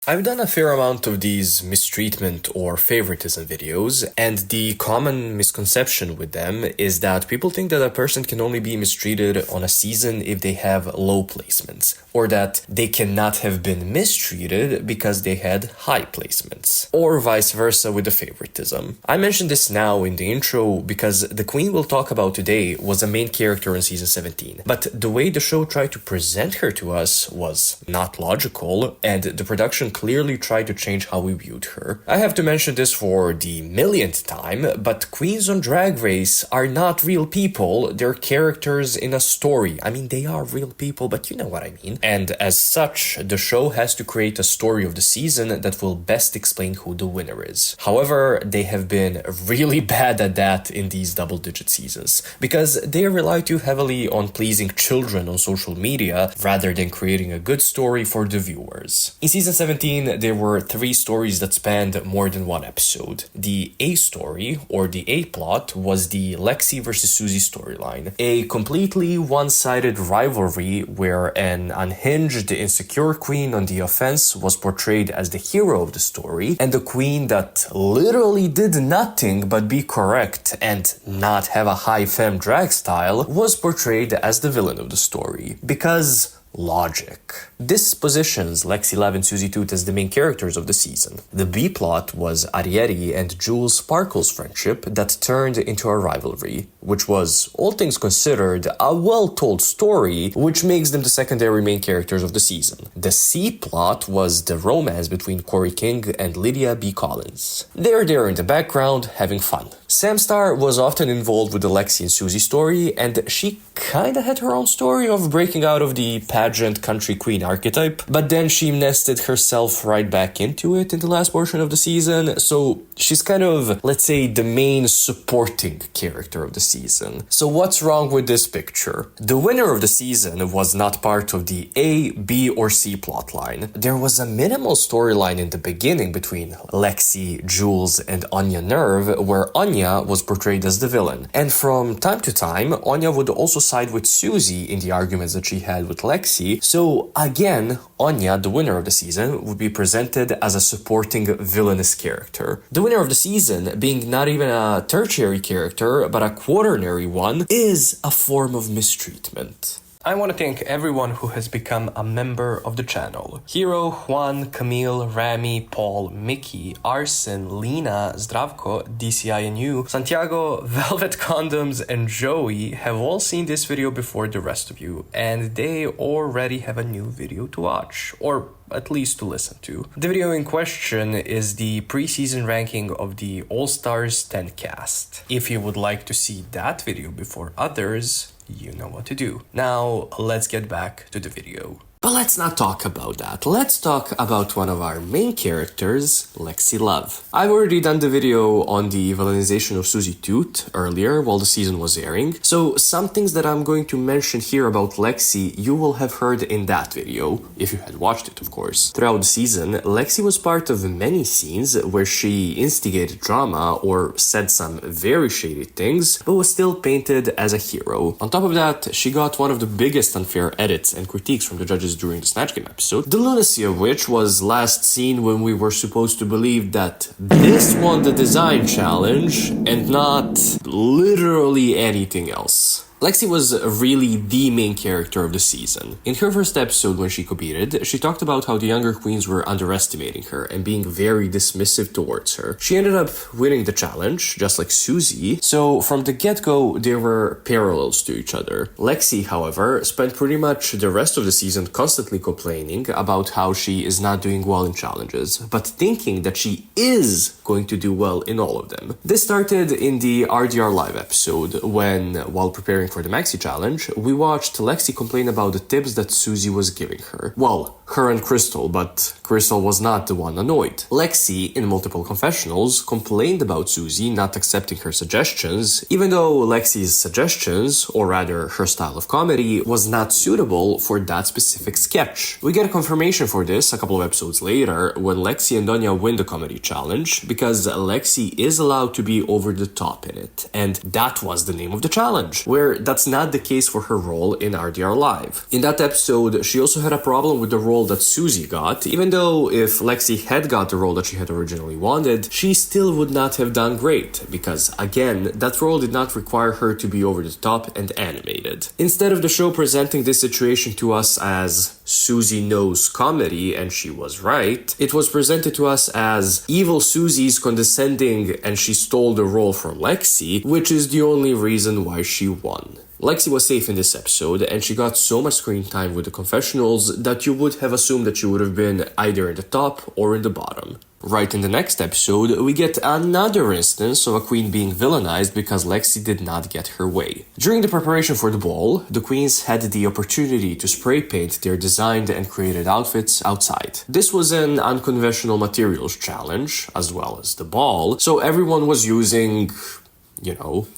I've done a fair amount of these mistreatment or favoritism videos, and the common misconception with them is that people think that a person can only be mistreated on a season if they have low placements, or that they cannot have been mistreated because they had high placements, or vice versa with the favoritism. I mentioned this now in the intro because the queen we'll talk about today was a main character in season 17, but the way the show tried to present her to us was not logical, and the production clearly tried to change how we viewed her. I have to mention this for the millionth time, but queens on Drag Race are not real people, they're characters in a story. I mean, they are real people, but you know what I mean. And as such, the show has to create a story of the season that will best explain who the winner is. However, they have been really bad at that in these double-digit seasons, because they rely too heavily on pleasing children on social media rather than creating a good story for the viewers. In season 17, there were 3 stories that spanned more than one episode. The A story, or the A plot, was the Lexi versus Suzie storyline, a completely one-sided rivalry where an unhinged, insecure queen on the offense was portrayed as the hero of the story, and the queen that literally did nothing but be correct and not have a high femme drag style was portrayed as the villain of the story. Because logic. This positions Lexi Love and Suzie Toot as the main characters of the season. The B plot was Arieri and Jules Sparkle's friendship that turned into a rivalry, which was, all things considered, a well-told story, which makes them the secondary main characters of the season. The C plot was the romance between Corey King and Lydia B. Collins. They're there in the background, having fun. Samstar was often involved with the Lexi and Suzie story, and she kinda had her own story of breaking out of the pageant country queen archetype, but then she nested herself right back into it in the last portion of the season, so she's kind of, let's say, the main supporting character of the season. So what's wrong with this picture? The winner of the season was not part of the A, B, or C plotline. There was a minimal storyline in the beginning between Lexi, Jules, and Onya Nurve, where Onya was portrayed as the villain. And from time to time, Onya would also side with Suzie in the arguments that she had with Lexi, so again, Onya, the winner of the season, would be presented as a supporting villainous character. The winner of the season, being not even a tertiary character, but a quaternary one, is a form of mistreatment. I want to thank everyone who has become a member of the channel. Hero, Juan, Camille, Rami, Paul, Mickey, Arsen, Lena, Zdravko, DCINU, Santiago, Velvet Condoms, and Joey have all seen this video before the rest of you, and they already have a new video to watch, or at least to listen to. The video in question is the preseason ranking of the All-Stars 10 cast. If you would like to see that video before others, you know what to do. Now, let's get back to the video. But let's not talk about that. Let's talk about one of our main characters, Lexi Love. I've already done the video on the villainization of Suzie Toot earlier while the season was airing, so some things that I'm going to mention here about Lexi you will have heard in that video, if you had watched it of course. Throughout the season, Lexi was part of many scenes where she instigated drama or said some very shady things, but was still painted as a hero. On top of that, she got one of the biggest unfair edits and critiques from the judges during the Snatch Game episode, the lunacy of which was last seen when we were supposed to believe that this won the design challenge and not literally anything else. Lexi was really the main character of the season. In her first episode when she competed, she talked about how the younger queens were underestimating her and being very dismissive towards her. She ended up winning the challenge, just like Suzie, so from the get-go there were parallels to each other. Lexi, however, spent pretty much the rest of the season constantly complaining about how she is not doing well in challenges, but thinking that she is going to do well in all of them. This started in the RDR Live episode when, while preparing for the Maxi Challenge, we watched Lexi complain about the tips that Suzie was giving her. Well, her and Crystal, but Crystal was not the one annoyed. Lexi, in multiple confessionals, complained about Suzie not accepting her suggestions, even though Lexi's suggestions, or rather her style of comedy, was not suitable for that specific sketch. We get a confirmation for this a couple of episodes later when Lexi and Onya win the comedy challenge, because Lexi is allowed to be over the top in it, and that was the name of the challenge, where that's not the case for her role in RDR Live. In that episode, she also had a problem with the role that Suzie got, even though if Lexi had got the role that she had originally wanted, she still would not have done great, because again, that role did not require her to be over the top and animated. Instead of the show presenting this situation to us as Suzie knows comedy and she was right, it was presented to us as evil Suzie's condescending and she stole the role from Lexi, which is the only reason why she won. Lexi was safe in this episode, and she got so much screen time with the confessionals that you would have assumed that she would have been either in the top or in the bottom. Right in the next episode, we get another instance of a queen being villainized because Lexi did not get her way. During the preparation for the ball, the queens had the opportunity to spray paint their designed and created outfits outside. This was an unconventional materials challenge, as well as the ball, so everyone was using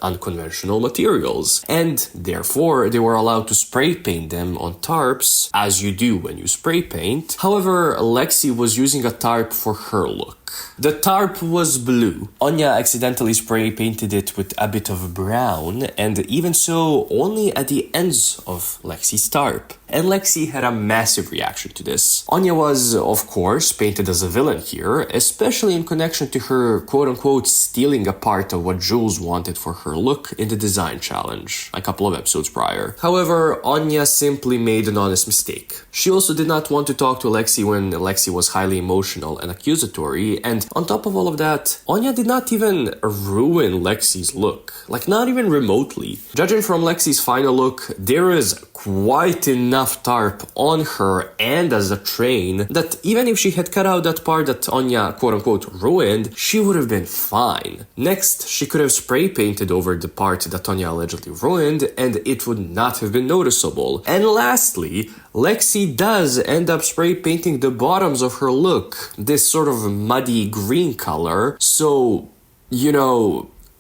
unconventional materials. And therefore, they were allowed to spray paint them on tarps, as you do when you spray paint. However, Lexi was using a tarp for her look. The tarp was blue. Onya accidentally spray painted it with a bit of brown, and even so, only at the ends of Lexi's tarp. And Lexi had a massive reaction to this. Onya was, of course, painted as a villain here, especially in connection to her quote-unquote stealing a part of what Jules wanted for her look in the design challenge, a couple of episodes prior. However, Onya simply made an honest mistake. She also did not want to talk to Lexi when Lexi was highly emotional and accusatory, and on top of all of that, Onya did not even ruin Lexi's look. Like, not even remotely. Judging from Lexi's final look, there is quite enough tarp on her and as a train that even if she had cut out that part that Onya quote-unquote ruined, she would have been fine. Next, she could have spray painted over the part that Onya allegedly ruined, and it would not have been noticeable. And lastly, Lexi does end up spray painting the bottoms of her look, this sort of muddy green color, so,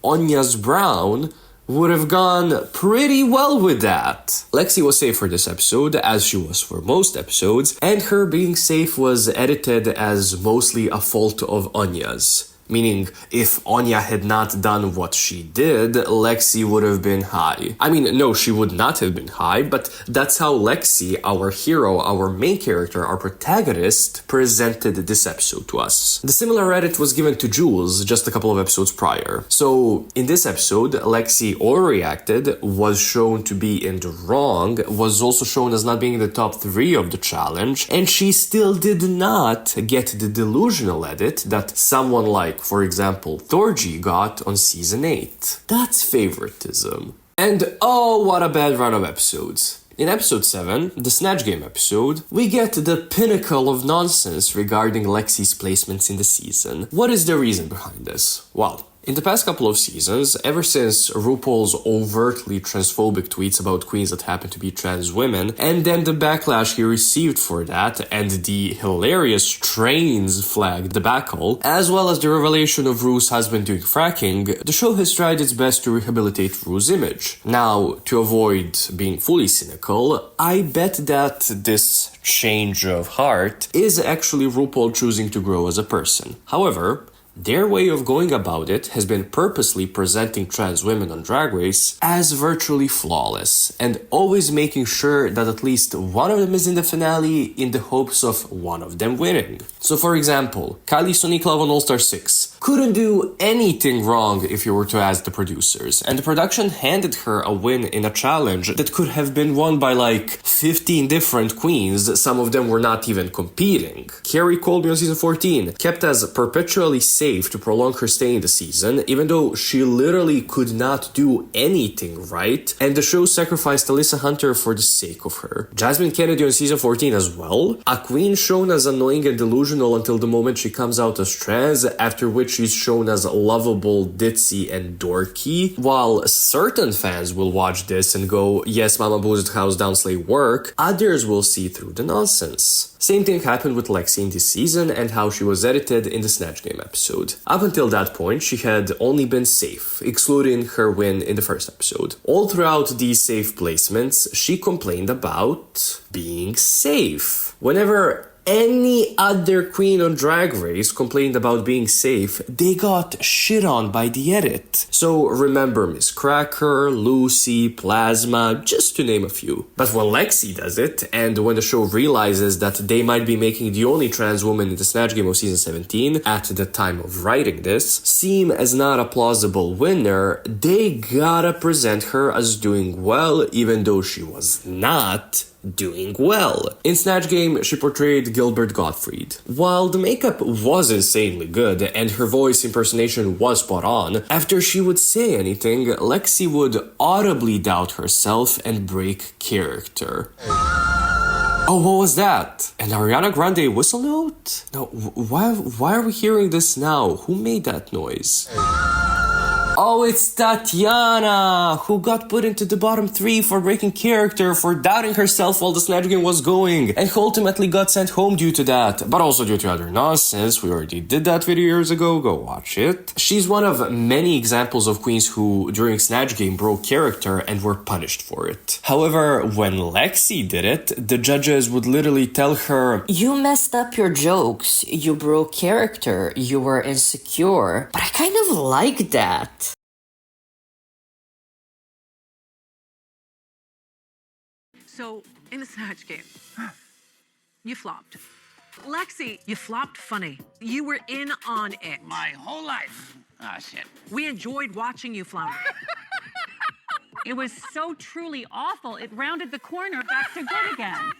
Onya's brown would have gone pretty well with that. Lexi was safe for this episode, as she was for most episodes, and her being safe was edited as mostly a fault of Onya's. Meaning, if Onya had not done what she did, Lexi would have been high. I mean, no, she would not have been high, but that's how Lexi, our hero, our main character, our protagonist, presented this episode to us. The similar edit was given to Jules just a couple of episodes prior. So, in this episode, Lexi overreacted, was shown to be in the wrong, was also shown as not being in the top 3 of the challenge, and she still did not get the delusional edit that someone like, for example, Thorgy got on season 8. That's favoritism. And oh, what a bad run of episodes. In episode 7, the Snatch Game episode, we get the pinnacle of nonsense regarding Lexi's placements in the season. What is the reason behind this? Well, in the past couple of seasons, ever since RuPaul's overtly transphobic tweets about queens that happen to be trans women, and then the backlash he received for that, and the hilarious trains flag debacle, as well as the revelation of Ru's husband doing fracking, the show has tried its best to rehabilitate Ru's image. Now, to avoid being fully cynical, I bet that this change of heart is actually RuPaul choosing to grow as a person. However, their way of going about it has been purposely presenting trans women on Drag Race as virtually flawless, and always making sure that at least one of them is in the finale in the hopes of one of them winning. So for example, Kylie Sonique Love on All-Star 6 couldn't do anything wrong if you were to ask the producers, and the production handed her a win in a challenge that could have been won by like 15 different queens. Some of them were not even competing. Carrie Colby on season 14 kept as perpetually safe to prolong her stay in the season, even though she literally could not do anything right, and the show sacrificed Alyssa Hunter for the sake of her. Jasmine Kennedy on season 14 as well, a queen shown as annoying and delusional until the moment she comes out as trans, after which she's shown as lovable, ditzy, and dorky. While certain fans will watch this and go, yes, Mama Boozed house down slay work, others will see through the nonsense. Same thing happened with Lexi in this season and how she was edited in the Snatch Game episode. Up until that point, she had only been safe, excluding her win in the first episode. All throughout these safe placements, she complained about being safe. Whenever any other queen on Drag Race complained about being safe, they got shit on by the edit. So remember Miss Cracker, Lucy, Plasma, just to name a few. But when Lexi does it, and when the show realizes that they might be making the only trans woman in the Snatch Game of season 17 at the time of writing this seem as not a plausible winner, they gotta present her as doing well, even though she was not doing well. In Snatch Game, she portrayed Gilbert Gottfried. While the makeup was insanely good and her voice impersonation was spot on, after she would say anything, Lexi would audibly doubt herself and break character. Oh, what was that? An Ariana Grande whistle note? No, why are we hearing this now? Who made that noise? Oh, it's Tatiana, who got put into the bottom 3 for breaking character, for doubting herself while the Snatch Game was going, and who ultimately got sent home due to that, but also due to other nonsense. We already did that video years ago, go watch it. She's one of many examples of queens who, during Snatch Game, broke character and were punished for it. However, when Lexi did it, the judges would literally tell her, "You messed up your jokes, you broke character, you were insecure, but I kind of like that." So, in the Snatch Game, you flopped. Lexi, you flopped funny. You were in on it. My whole life. Ah, shit. We enjoyed watching you flounder. It was so truly awful, it rounded the corner back to good again.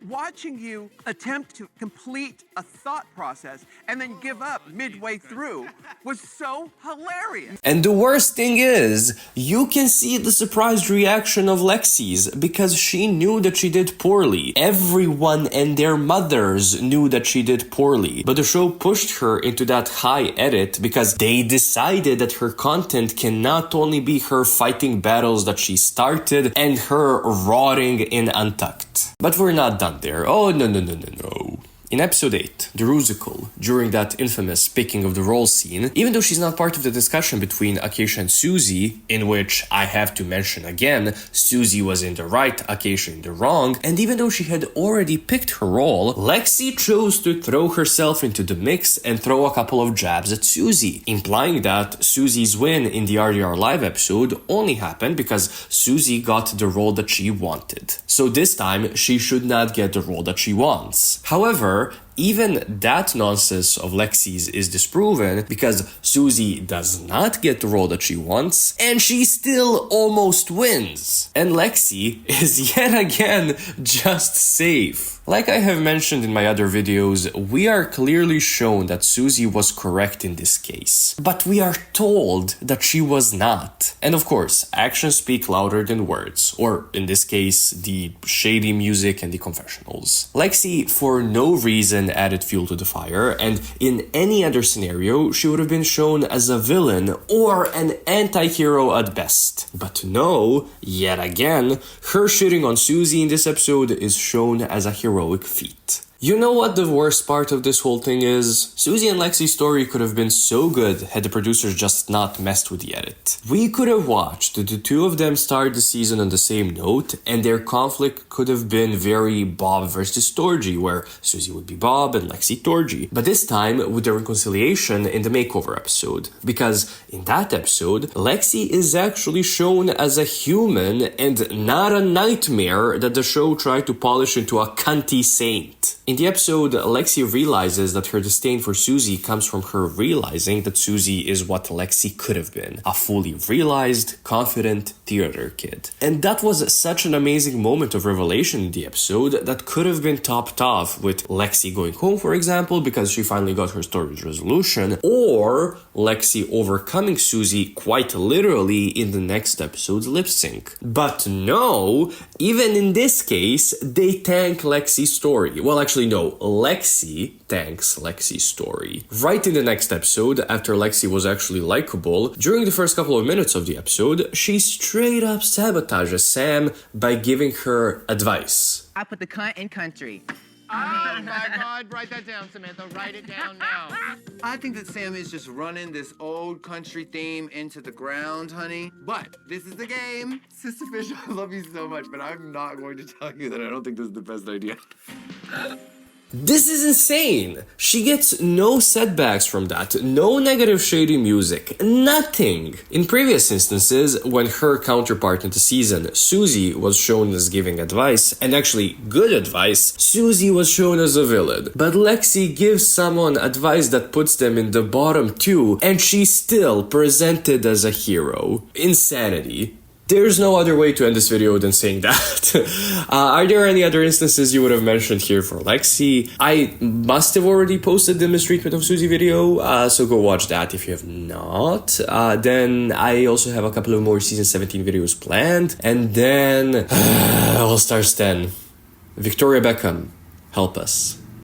Watching you attempt to complete a thought process and then give up midway through was so hilarious. And the worst thing is, you can see the surprised reaction of Lexi's because she knew that she did poorly. Everyone and their mothers knew that she did poorly, but the show pushed her into that high edit because they decided that her content can not only be her fighting battles that she started and her rotting in Untucked. But we're not done there. Oh, no. In episode 8, the Rusical, during that infamous picking of the role scene, even though she's not part of the discussion between Acacia and Suzie, in which I have to mention again, Suzie was in the right, Acacia in the wrong, and even though she had already picked her role, Lexi chose to throw herself into the mix and throw a couple of jabs at Suzie, implying that Suzie's win in the RDR Live episode only happened because Suzie got the role that she wanted. So this time, she should not get the role that she wants. However, even that nonsense of Lexi's is disproven because Suzie does not get the role that she wants and she still almost wins. And Lexi is yet again just safe. Like I have mentioned in my other videos, we are clearly shown that Suzie was correct in this case, but we are told that she was not. And of course, actions speak louder than words, or in this case, the shady music and the confessionals. Lexi, for no reason, added fuel to the fire, and in any other scenario, she would have been shown as a villain or an anti-hero at best. But no, yet again, her shitting on Suzie in this episode is shown as a heroic feat. You know what the worst part of this whole thing is? Suzie and Lexi's story could have been so good had the producers just not messed with the edit. We could have watched the two of them start the season on the same note, and their conflict could have been very Bob versus Torgy, where Suzie would be Bob and Lexi Torgy. But this time, with the reconciliation in the makeover episode. Because in that episode, Lexi is actually shown as a human and not a nightmare that the show tried to polish into a cunty saint. In the episode, Lexi realizes that her disdain for Suzie comes from her realizing that Suzie is what Lexi could have been, a fully realized, confident theater kid. And that was such an amazing moment of revelation in the episode that could have been topped off with Lexi going home, for example, because she finally got her story's resolution, or Lexi overcoming Suzie quite literally in the next episode's lip sync. But no, even in this case, they tank Lexi's story. Well, actually, no, Lexi thanks Lexi's story. Right in the next episode, after Lexi was actually likable, during the first couple of minutes of the episode, she straight up sabotages Sam by giving her advice. I put the cunt in country. Oh my God, write that down, Samantha. Write it down now. I think that Sam is just running this old country theme into the ground, honey. But this is the game. Sister Fish, I love you so much, but I'm not going to tell you that I don't think this is the best idea. This is insane. She gets no setbacks from that, no negative shady music, nothing. In previous instances, when her counterpart in the season, Suzie, was shown as giving advice, and actually good advice, Suzie was shown as a villain. But Lexi gives someone advice that puts them in the bottom two, and she's still presented as a hero. Insanity. There's no other way to end this video than saying that. Are there any other instances you would have mentioned here for Lexi? I must have already posted the Mistreatment of Suzie video, so go watch that if you have not. Then I also have a couple of more season 17 videos planned. And then All Stars 10. Victoria Beckham, help us.